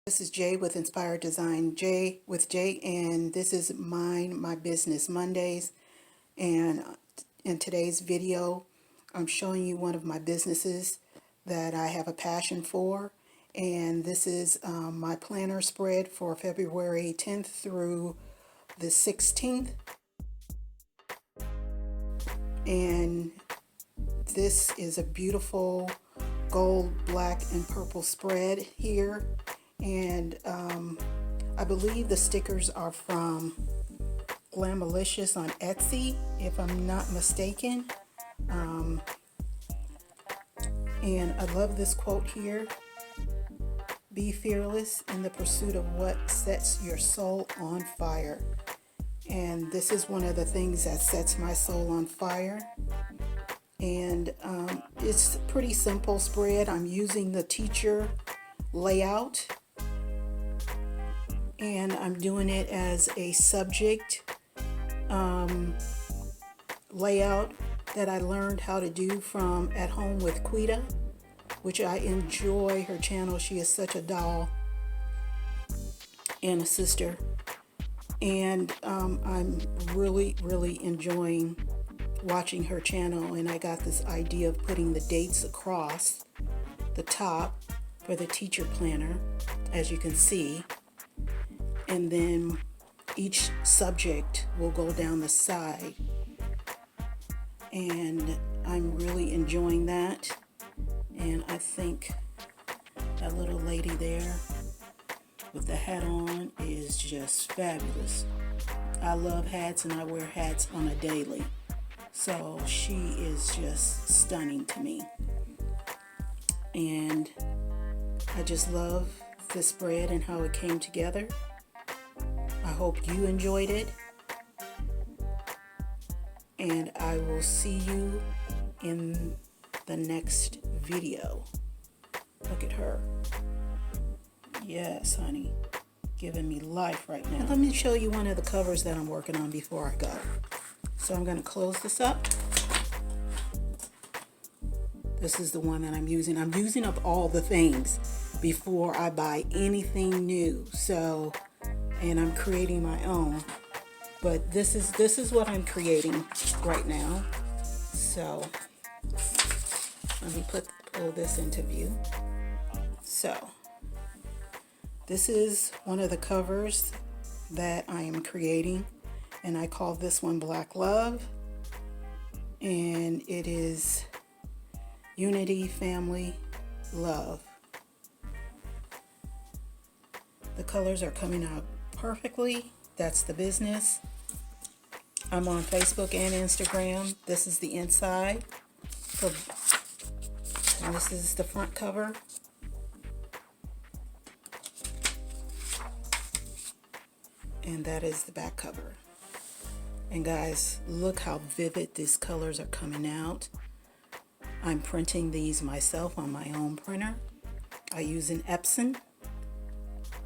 This is Jay with Inspired Design, Jay with Jay, and this is Mind My Business Mondays. And in today's video, I'm showing you one of my businesses that I have a passion for. And this is my planner spread for February 10th through the 16th. And this is a beautiful gold, black, and purple spread here. And I believe the stickers are from Glamalicious on Etsy, if I'm not mistaken. And I love this quote here: "Be fearless in the pursuit of what sets your soul on fire." And this is one of the things that sets my soul on fire. And it's a pretty simple spread. I'm using the teacher layout, and I'm doing it as a subject layout that I learned how to do from At Home with Quita, which I enjoy her channel. She is such a doll and a sister, and I'm really enjoying watching her channel. And I got this idea of putting the dates across the top for the teacher planner, as you can see, and then each subject will go down the side, and I'm really enjoying that. And I think that little lady there with the hat on is just fabulous. I love hats, and I wear hats on a daily, so she is just stunning to me. And I just love this spread and how it came together. I hope you enjoyed it, and I will see you in the next video. Look at her. Yes, honey. Giving me life right now. Let me show you one of the covers that I'm working on before I go. So I'm going to close this up. This is the one that I'm using. I'm using up all the things before I buy anything new. So, and I'm creating my own. But this is what I'm creating right now. So let me pull this into view. So this is one of the covers that I am creating, and I call this one Black Love, and it is Unity, Family, Love. The colors are coming out perfectly. That's the business. I'm on Facebook and Instagram. This is the inside, and this is the front cover. And that is the back cover. And guys, look how vivid these colors are coming out. I'm printing these myself on my own printer. I use an Epson.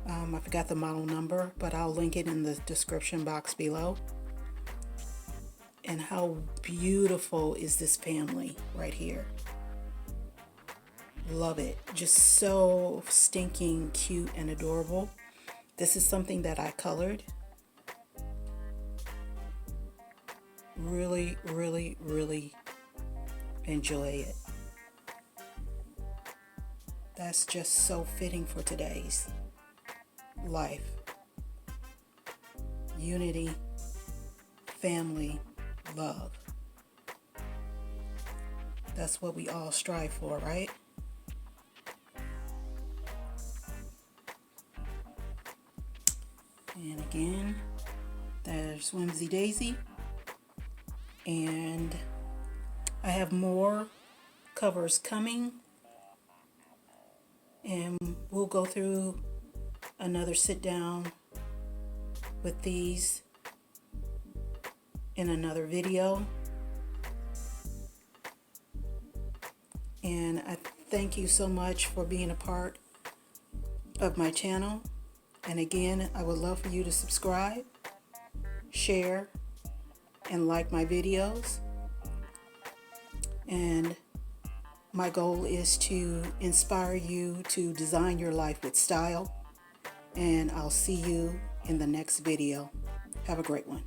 I forgot the model number, but I'll link it in the description box below. And how beautiful is this family right here? Love it. Just so stinking cute and adorable. This is something that I colored. Really enjoy it. That's just so fitting for today's life. Unity, family, love. That's what we all strive for, right? And again, there's WhimsiDaisi. And I have more covers coming, and we'll go through another sit down with these in another video. And I thank you so much for being a part of my channel. And again, I would love for you to subscribe, share, and like my videos. And my goal is to inspire you to design your life with style and I'll see you in the next video. Have a great one.